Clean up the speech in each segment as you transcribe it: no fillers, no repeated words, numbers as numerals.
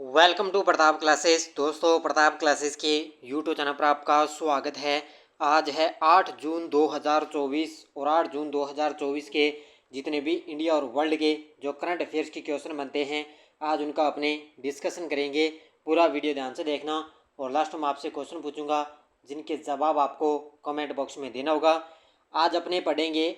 Welcome to Pratap classes. दोस्तों, Pratap classes के YouTube channel पर आपका स्वागत है। आज है 8 जून 2024 और 8 जून 2024 के जितने भी इंडिया और वर्ल्ड के जो करंट अफेयर्स के क्वेश्चन बनते हैं, आज उनका अपने डिस्कशन करेंगे। पूरा वीडियो ध्यान से देखना और लास्ट में आपसे क्वेश्चन पूछूंगा जिनके जवाब आपको कमेंट बॉक्स में देना होगा। आज अपने पढ़ेंगे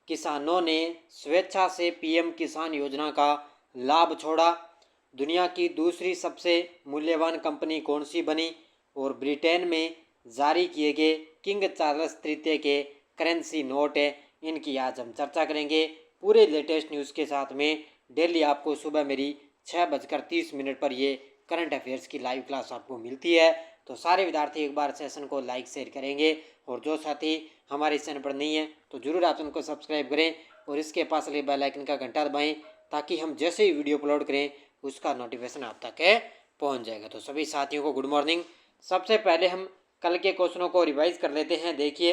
किसानों ने स्वेच्छा से पीएम किसान योजना का लाभ छोड़ा, दुनिया की दूसरी सबसे मूल्यवान कंपनी कौन सी बनी, और ब्रिटेन में जारी किए गए किंग चार्ल्स तृतीय के करेंसी नोट है, इनकी आज हम चर्चा करेंगे पूरे लेटेस्ट न्यूज़ के साथ में। डेली आपको सुबह मेरी 6:30 पर ये करंट अफेयर्स की लाइव क्लास आपको मिलती है। तो सारे विद्यार्थी एक बार सेशन को लाइक शेयर करेंगे और जो साथी हमारे चैनल पर नहीं है तो ज़रूर आप उनको सब्सक्राइब करें और इसके पास लगे बेल आइकन का घंटा दबाएं ताकि हम जैसे ही वीडियो अपलोड करें उसका नोटिफिकेशन आप तक पहुंच जाएगा। तो सभी साथियों को गुड मॉर्निंग। सबसे पहले हम कल के क्वेश्चनों को रिवाइज कर लेते हैं। देखिए,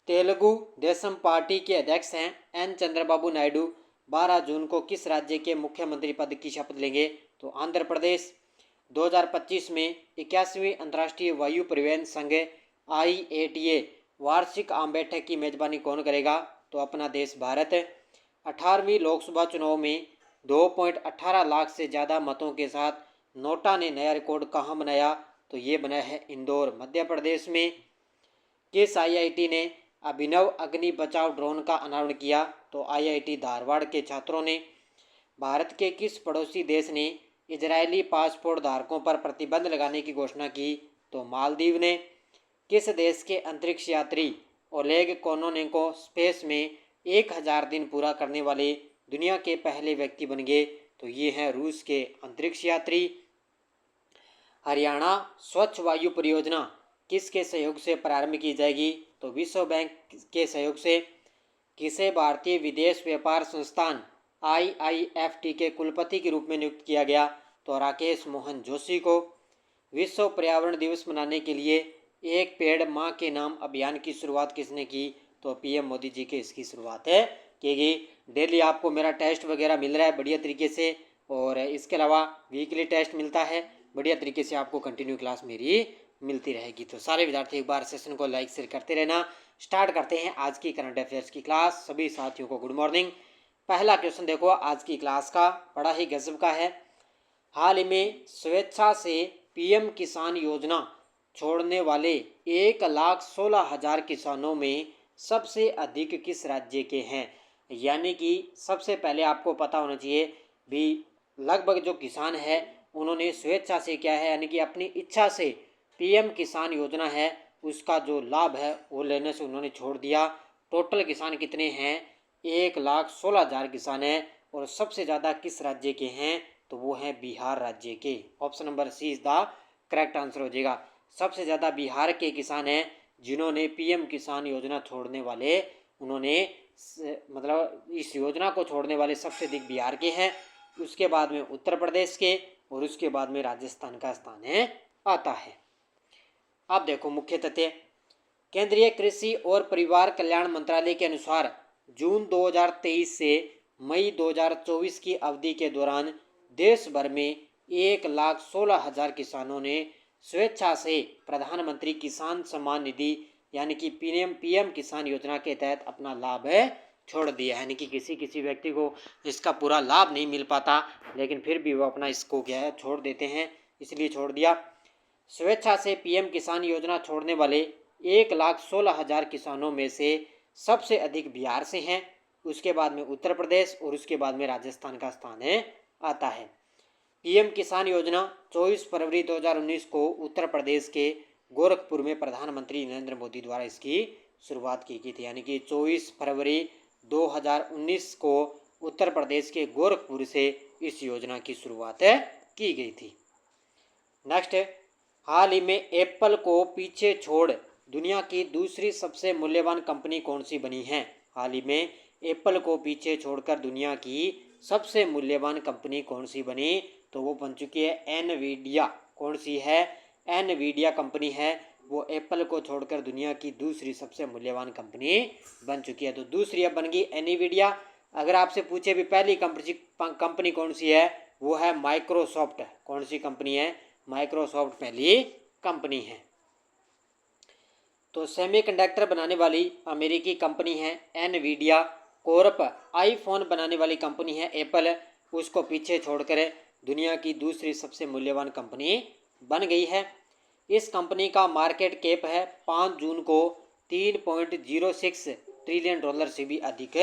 तेलुगु देशम पार्टी के अध्यक्ष हैं एन चंद्रबाबू नायडू 12 जून को किस राज्य के मुख्यमंत्री पद की शपथ लेंगे? तो आंध्र प्रदेश। 2025 में 81वीं अंतर्राष्ट्रीय वायु परिवहन संघ IATA वार्षिक आम बैठक की मेजबानी कौन करेगा? तो अपना देश भारत। 18वीं लोकसभा चुनाव में 2.18 लाख से ज़्यादा मतों के साथ नोटा ने नया रिकॉर्ड कहाँ बनाया? तो ये बनाया है इंदौर, मध्य प्रदेश में। किस IIT ने अभिनव अग्नि बचाव ड्रोन का अनावरण किया? तो IIT धारवाड़ के छात्रों ने। भारत के किस पड़ोसी देश ने इजरायली पासपोर्ट धारकों पर प्रतिबंध लगाने की घोषणा की? तो मालदीव ने। किस देश के अंतरिक्ष यात्री ओलेग कोनोनेंको स्पेस में 1000 दिन पूरा करने वाले दुनिया के पहले व्यक्ति बन गए? तो ये हैं रूस के अंतरिक्ष यात्री। हरियाणा स्वच्छ वायु परियोजना किसके सहयोग से प्रारंभ की जाएगी? तो विश्व बैंक के सहयोग से। किसे भारतीय विदेश व्यापार संस्थान IIFT के कुलपति के रूप में नियुक्त किया गया? तो राकेश मोहन जोशी को। विश्व पर्यावरण दिवस मनाने के लिए एक पेड़ माँ के नाम अभियान की शुरुआत किसने की? तो PM मोदी जी के इसकी शुरुआत की गई। डेली आपको मेरा टेस्ट वगैरह मिल रहा है बढ़िया तरीके से, और इसके अलावा वीकली टेस्ट मिलता है बढ़िया तरीके से, आपको कंटिन्यू क्लास मेरी मिलती रहेगी। तो सारे विद्यार्थी एक बार सेशन को लाइक शेयर करते रहना। स्टार्ट करते हैं आज की करंट अफेयर्स की क्लास। सभी साथियों को गुड मॉर्निंग। पहला क्वेश्चन देखो आज की क्लास का, बड़ा ही गजब का है। हाल ही में स्वेच्छा से PM किसान योजना छोड़ने वाले 1,16,000 किसानों में सबसे अधिक किस राज्य के हैं? यानी कि सबसे पहले आपको पता होना चाहिए भी, लगभग जो किसान है उन्होंने स्वेच्छा से क्या है, यानी कि अपनी इच्छा से PM किसान योजना है उसका जो लाभ है वो लेने से उन्होंने छोड़ दिया। टोटल किसान कितने हैं? 1,16,000 किसान हैं। और सबसे ज़्यादा किस राज्य के हैं? तो वो हैं बिहार राज्य के। Option number C is the correct answer हो जाएगा। सबसे ज़्यादा बिहार के किसान हैं जिन्होंने PM किसान योजना छोड़ने वाले, उन्होंने मतलब इस योजना को छोड़ने वाले सबसे अधिक बिहार के हैं। उसके बाद में उत्तर प्रदेश के और उसके बाद में राजस्थान का स्थान है आता है। अब देखो मुख्य तथ्य। केंद्रीय कृषि और परिवार कल्याण मंत्रालय के अनुसार जून 2023 से मई 2024 की अवधि के दौरान देश भर में 1,16,000 किसानों ने स्वेच्छा से प्रधानमंत्री किसान सम्मान निधि यानी कि PM किसान योजना के तहत अपना लाभ छोड़ दिया। यानी कि किसी व्यक्ति को इसका पूरा लाभ नहीं मिल पाता, लेकिन फिर भी वो अपना इसको क्या है छोड़ देते हैं, इसलिए छोड़ दिया। स्वेच्छा से PM किसान योजना छोड़ने वाले 1,16,000 किसानों में से सबसे अधिक बिहार से हैं, उसके बाद में उत्तर प्रदेश और उसके बाद में राजस्थान का स्थान आता है। PM किसान योजना 24 फरवरी 2019 को उत्तर प्रदेश के गोरखपुर में प्रधानमंत्री नरेंद्र मोदी द्वारा इसकी शुरुआत की गई थी। यानी कि 24 फरवरी 2019 को उत्तर प्रदेश के गोरखपुर से इस योजना की शुरुआत की गई थी। नेक्स्ट, हाल ही में एप्पल को पीछे छोड़ दुनिया की दूसरी सबसे मूल्यवान कंपनी कौन सी बनी है? हाल ही में एप्पल को पीछे छोड़कर दुनिया की सबसे मूल्यवान कंपनी कौन सी बनी? तो वो बन चुकी है एनवीडिया। कौन सी है? एनवीडिया कंपनी है, वो एप्पल को छोड़कर दुनिया की दूसरी सबसे मूल्यवान कंपनी बन चुकी है। तो दूसरी अब बन गई एनवीडिया। अगर आपसे पूछे भी पहली कंपनी कौन सी है, वो है माइक्रोसॉफ्ट। कौन सी कंपनी है? माइक्रोसॉफ्ट पहली कंपनी है। तो सेमीकंडक्टर बनाने वाली अमेरिकी कंपनी है एनवीडिया कॉर्प। आईफोन बनाने वाली कंपनी है एप्पल। उसको पीछे छोड़कर दुनिया की दूसरी सबसे मूल्यवान कंपनी बन गई है। इस कंपनी का मार्केट कैप है 5 जून को $3.06 ट्रिलियन से भी अधिक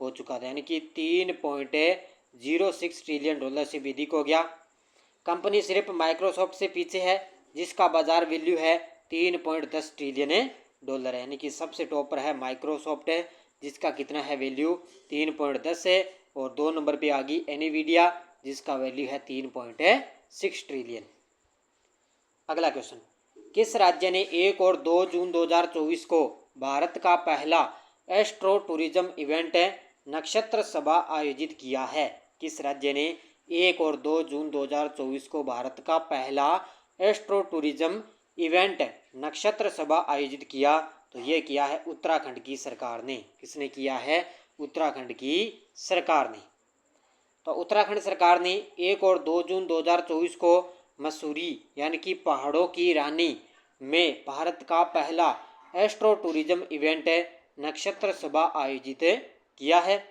हो चुका था, यानी कि $3.06 ट्रिलियन से भी अधिक हो गया। कंपनी सिर्फ माइक्रोसॉफ्ट से पीछे है जिसका बाजार वैल्यू है $3.10 ट्रिलियन है, यानी कि सबसे टॉप पर है माइक्रोसॉफ्ट है जिसका कितना है वैल्यू 3.10 है, और 2 नंबर पे आ गई एनवीडिया जिसका वैल्यू है 3.6 ट्रिलियन। अगला क्वेश्चन, किस राज्य ने 1 और 2 जून 2024 को भारत का पहला एस्ट्रो टूरिज्म इवेंट नक्षत्र सभा आयोजित किया है? किस राज्य ने 1 और 2 जून 2024 को भारत का पहला एस्ट्रो टूरिज्म इवेंट नक्षत्र सभा आयोजित किया? तो ये किया है उत्तराखंड की सरकार ने। किसने किया है? उत्तराखंड की सरकार ने। तो उत्तराखंड सरकार ने 1 और 2 जून 2024 को मसूरी यानी कि पहाड़ों की रानी में भारत का पहला एस्ट्रो टूरिज्म इवेंट नक्षत्र सभा आयोजित किया है।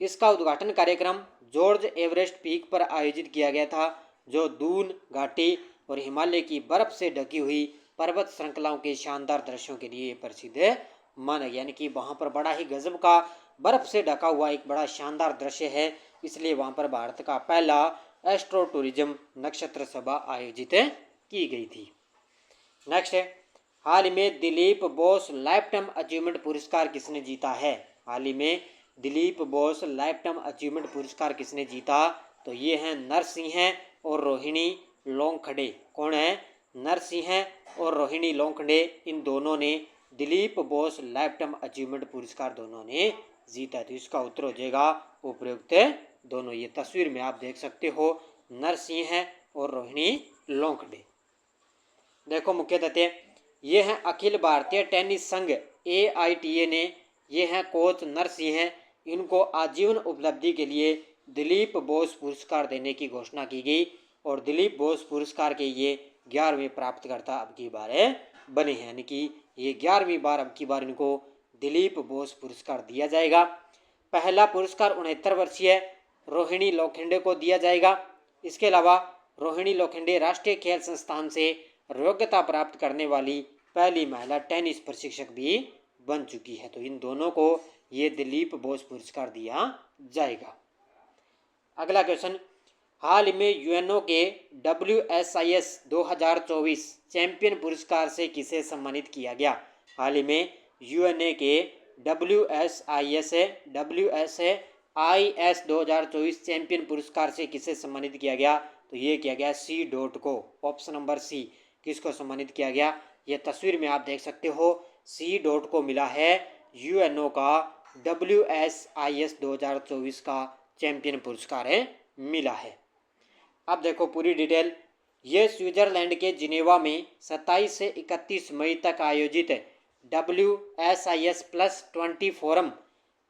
इसका उद्घाटन कार्यक्रम जॉर्ज एवरेस्ट पीक पर आयोजित किया गया था, जो दून घाटी और हिमालय की बर्फ से ढकी हुई पर्वत श्रृंखलाओं के शानदार दृश्यों के लिए प्रसिद्ध माना गया, यानी कि वहाँ पर बड़ा ही गजब का बर्फ से ढका हुआ एक बड़ा शानदार दृश्य है, इसलिए वहाँ पर भारत का पहला एस्ट्रो टूरिज्म नक्षत्र सभा आयोजित की गई थी। नेक्स्ट है, हाल ही में Dilip Bose life time achievement पुरस्कार किसने जीता है? हाल ही में Dilip Bose life time achievement पुरस्कार किसने जीता? तो ये हैं नरसिंह और रोहिणी लोंखड़े। कौन है? नरसिंह और रोहिणी लोंखड़े, इन दोनों ने Dilip Bose life time achievement पुरस्कार दोनों ने जीता। तो इसका उत्तर हो जाएगा उपयुक्त दोनों। ये तस्वीर में आप देख सकते हो नरसिंह और रोहिणी लोंखड़े। देखो मुख्य तथ्य, ये हैं अखिल भारतीय टेनिस संघ AITA ने, ये हैं कोच नरसिंह, इनको आजीवन उपलब्धि के लिए दिलीप बोस पुरस्कार देने की घोषणा की गई, और दिलीप बोस पुरस्कार के ये 11वें प्राप्तकर्ता अब की बार बने हैं, यानी कि ये 11वीं बार अब की बार इनको दिलीप बोस पुरस्कार दिया जाएगा। पहला पुरस्कार 69 वर्षीय रोहिणी लोखंडे को दिया जाएगा। इसके अलावा रोहिणी लोखंडे राष्ट्रीय खेल संस्थान से योग्यता प्राप्त करने वाली पहली महिला टेनिस प्रशिक्षक भी बन चुकी है। तो इन दोनों को ये दिलीप बोस पुरस्कार दिया जाएगा। अगला क्वेश्चन, हाल ही में यूएनओ के WSIS 2024 चैंपियन पुरस्कार से किसे सम्मानित किया गया? हाल ही में यूएनए के WSIS 2024 चैंपियन पुरस्कार से किसे सम्मानित किया गया? तो ये किया गया C. को। ऑप्शन नंबर C, किसको सम्मानित किया गया? ये तस्वीर में आप देख सकते हो C. को मिला है यूएनओ का WSIS 2024 का चैंपियन पुरस्कार मिला है। अब देखो पूरी डिटेल, ये स्विट्जरलैंड के जिनेवा में 27 से 31 मई तक आयोजित WSIS+20 forum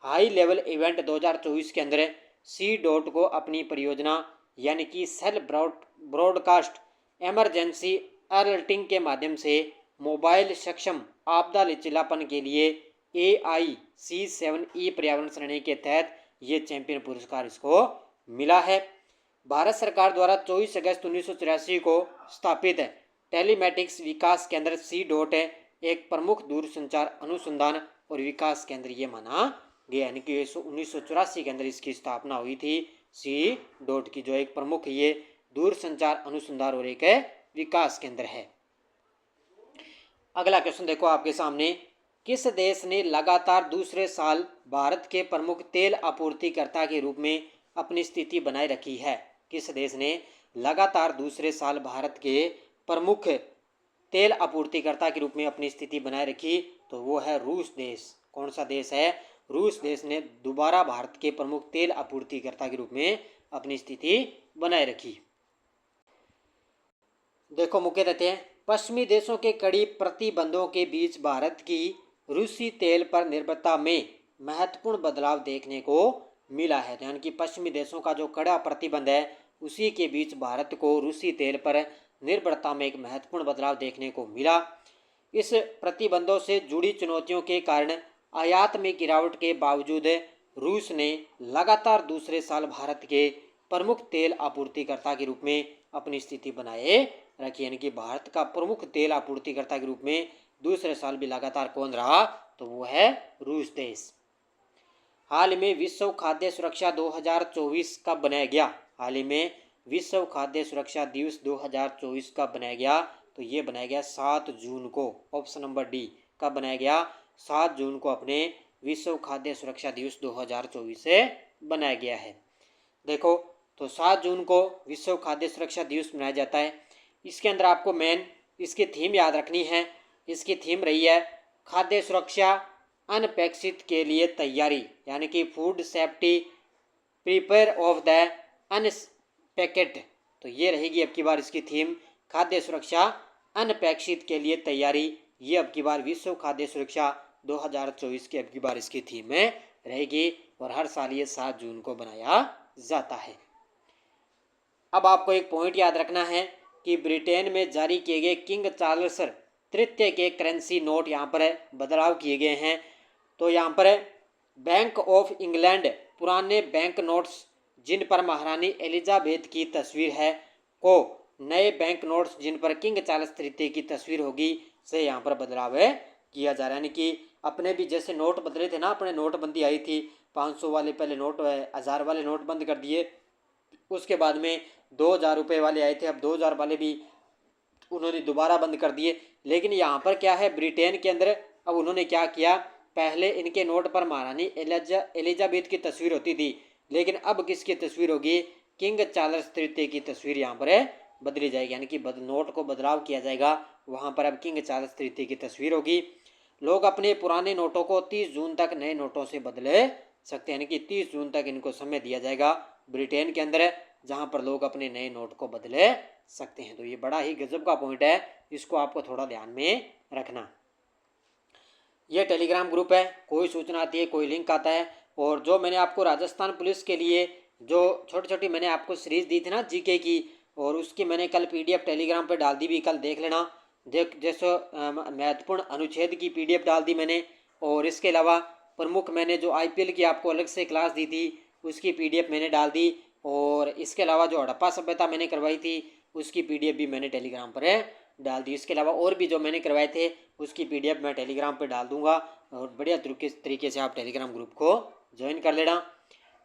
high level event 2024 के अंदर C. को अपनी परियोजना यानी कि सेल ब्रॉडकास्ट इमरजेंसी अलर्टिंग के माध्यम से मोबाइल सक्षम आपदा लचीलापन के लिए AIC7E पर्यावरण श्रेणी के तहत ये चैंपियन पुरस्कार इसको मिला है। भारत सरकार द्वारा 24 अगस्त 1984 को स्थापित टेलीमेटिक्स विकास केंद्र C. एक प्रमुख दूरसंचार अनुसंधान और विकास केंद्र ये माना गया, यानी कि 1984 के अंदर इसकी स्थापना हुई थी C. की, जो एक प्रमुख ये दूरसंचार अनुसंधान और एक विकास केंद्र है। अगला क्वेश्चन देखो आपके सामने, किस देश ने लगातार दूसरे साल भारत के प्रमुख तेल आपूर्तिकर्ता के रूप में अपनी स्थिति बनाए रखी है? किस देश ने लगातार दूसरे साल भारत के प्रमुख तेल आपूर्तिकर्ता के रूप में अपनी स्थिति बनाए रखी? तो वो है रूस देश। कौन सा देश है? रूस देश ने दोबारा भारत के प्रमुख तेल आपूर्तिकर्ता के रूप में अपनी स्थिति बनाए रखी। देखो मुख्य तथ्य, पश्चिमी देशों के कड़ी प्रतिबंधों के बीच भारत की रूसी तेल पर निर्भरता में महत्वपूर्ण बदलाव देखने को मिला है। यानी कि पश्चिमी देशों का जो कड़ा प्रतिबंध है उसी के बीच भारत को रूसी तेल पर निर्भरता में एक महत्वपूर्ण बदलाव देखने को मिला। इस प्रतिबंधों से जुड़ी चुनौतियों के कारण आयात में गिरावट के बावजूद रूस ने लगातार दूसरे साल भारत के प्रमुख तेल आपूर्तिकर्ता के रूप में अपनी स्थिति बनाए रखी। यानी कि भारत का प्रमुख तेल आपूर्तिकर्ता के रूप में दूसरे साल भी लगातार कौन रहा, तो वो है रूस देश। हाल में विश्व खाद्य सुरक्षा 2024 कब बनाया गया? हाल ही में विश्व खाद्य सुरक्षा दिवस 2024 कब बनाया गया? तो ये बनाया गया 7 जून को। Option number D. कब बनाया गया? 7 जून को अपने विश्व खाद्य सुरक्षा दिवस 2024 से बनाया गया है। देखो, तो 7 जून को विश्व खाद्य सुरक्षा दिवस मनाया जाता है। इसके अंदर आपको मेन इसकी थीम याद रखनी है। इसकी थीम रही है खाद्य सुरक्षा अनपेक्षित के लिए तैयारी, यानी कि food safety prepare of the unexpected. तो ये रहेगी अब की बार इसकी थीम, खाद्य सुरक्षा अनपेक्षित के लिए तैयारी। ये अब की बार विश्व खाद्य सुरक्षा 2024 की अब की बार इसकी थीम में रहेगी और हर साल ये 7 जून को बनाया जाता है। अब आपको एक पॉइंट याद रखना है कि ब्रिटेन में जारी किए गए किंग चार्ल्स तृतीय के करेंसी नोट यहाँ पर बदलाव किए गए हैं। तो यहाँ पर बैंक ऑफ इंग्लैंड पुराने बैंक नोट्स जिन पर महारानी एलिजाबेथ की तस्वीर है को नए बैंक नोट्स जिन पर किंग चार्ल्स तृतीय की तस्वीर होगी से यहाँ पर बदलाव किया जा रहा है। यानी कि अपने भी जैसे नोट बदले थे ना, अपने नोटबंदी आई थी 500 वाले, पहले नोट 1000 वाले नोट बंद कर दिए, उसके बाद में 2000 रुपये वाले आए थे, अब 2000 वाले भी उन्होंने दोबारा बंद कर दिए। लेकिन यहाँ पर क्या है, ब्रिटेन के अंदर अब उन्होंने क्या किया, पहले इनके नोट पर महारानी एलिजाबेथ की तस्वीर होती थी, लेकिन अब किसकी तस्वीर होगी? किंग चार्ल्स तृतीय की तस्वीर यहाँ पर बदली जाएगी। यानी कि नोट को बदलाव किया जाएगा, वहाँ पर अब किंग चार्ल्स तृतीय की तस्वीर होगी। लोग अपने पुराने नोटों को 30 जून तक नए नोटों से बदले सकते हैं। यानी कि 30 जून तक इनको समय दिया जाएगा ब्रिटेन के अंदर, जहाँ पर लोग अपने नए नोट को बदले सकते हैं। तो ये बड़ा ही गजब का पॉइंट है, इसको आपको थोड़ा ध्यान में रखना। ये टेलीग्राम ग्रुप है, कोई सूचना आती है, कोई लिंक आता है, और जो मैंने आपको राजस्थान पुलिस के लिए जो छोटी छोटी मैंने आपको सीरीज दी थी ना जीके की, और उसकी मैंने कल पीडीएफ टेलीग्राम पे डाल दी भी, कल देख लेना। जैसे महत्वपूर्ण अनुच्छेद की पीडीएफ डाल दी मैंने, और इसके अलावा प्रमुख मैंने जो आईपीएल की आपको अलग से क्लास दी थी उसकी पीडीएफ मैंने डाल दी, और इसके अलावा जो हड़प्पा सभ्यता मैंने करवाई थी उसकी पीडीएफ भी मैंने टेलीग्राम पर डाल दी। इसके अलावा और भी जो मैंने करवाए थे उसकी पीडीएफ मैं टेलीग्राम पर डाल दूंगा, और बढ़िया तरीके से आप टेलीग्राम ग्रुप को ज्वाइन कर लेना।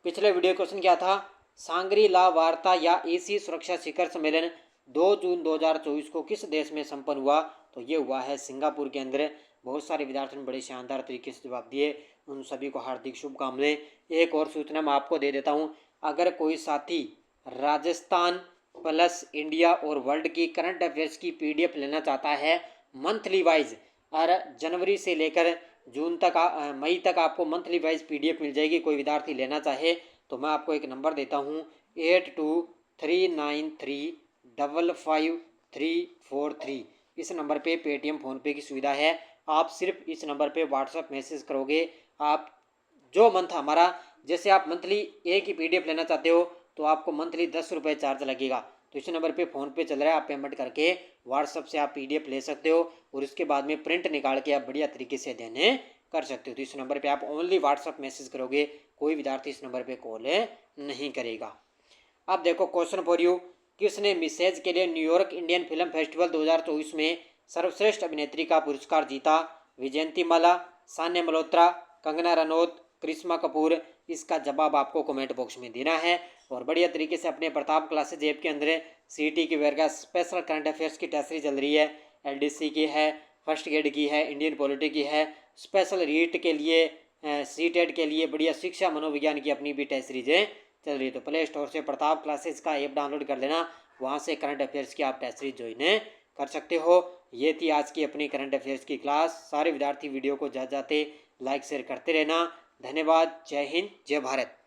पिछले वीडियो क्वेश्चन क्या था, सांग्री ला वार्ता या एसी सुरक्षा शिखर सम्मेलन 2 जून 2024 को किस देश में संपन्न हुआ? तो ये हुआ है सिंगापुर के अंदर। बहुत सारे विद्यार्थियों ने बड़े शानदार तरीके से जवाब दिए, उन सभी को हार्दिक शुभकामनाएं। एक और सूचना मैं आपको दे देता हूँ, अगर कोई साथी राजस्थान प्लस इंडिया और वर्ल्ड की करंट अफेयर्स की पीडीएफ लेना चाहता है मंथली वाइज, और जनवरी से लेकर जून तक मई तक आपको मंथली वाइज पीडीएफ मिल जाएगी। कोई विद्यार्थी लेना चाहे तो मैं आपको एक नंबर देता हूँ 8239355343। इस नंबर पे पेटीएम फ़ोनपे की सुविधा है। आप सिर्फ इस नंबर पे व्हाट्सएप मैसेज करोगे, आप जो मंथ हमारा, जैसे आप मंथली एक ही पीडीएफ लेना चाहते हो तो आपको मंथली 10 रुपये चार्ज लगेगा। तो इस नंबर पे फ़ोनपे चल रहा है, आप पेमेंट करके व्हाट्सएप से आप पीडीएफ ले सकते हो, और उसके बाद में प्रिंट निकाल के आप बढ़िया तरीके से अध्ययन कर सकते हो। तो इस नंबर पे आप ओनली व्हाट्सएप मैसेज करोगे, कोई विद्यार्थी इस नंबर पे कॉल नहीं करेगा। अब देखो क्वेश्चन फॉर यू, किसने मिसेज के लिए न्यूयॉर्क इंडियन फिल्म फेस्टिवल 2024 में सर्वश्रेष्ठ अभिनेत्री का पुरस्कार जीता? विजयंती माला, सान्या मल्होत्रा, कंगना रनौत, करिश्मा कपूर? इसका जवाब आपको कमेंट बॉक्स में देना है, और बढ़िया तरीके से अपने प्रताप क्लासेज ऐप के अंदर सीटी की वर्ग स्पेशल करंट अफेयर्स की टेस्ट सीरीज चल रही है, एलडीसी की है, फर्स्ट ग्रेड की है, इंडियन पॉलिटी की है, स्पेशल रीट के लिए, सीटेट के लिए बढ़िया शिक्षा मनोविज्ञान की अपनी भी टेस्ट सीरीजें चल रही है। तो प्ले स्टोर से प्रताप क्लासेज का ऐप डाउनलोड कर लेना, वहाँ से करंट अफेयर्स की आप टेस्ट सीरीज ज्वाइन कर सकते हो। ये थी आज की अपनी करंट अफेयर्स की क्लास। सारे विद्यार्थी वीडियो को जाते लाइक शेयर करते रहना। धन्यवाद। जय हिंद, जय भारत।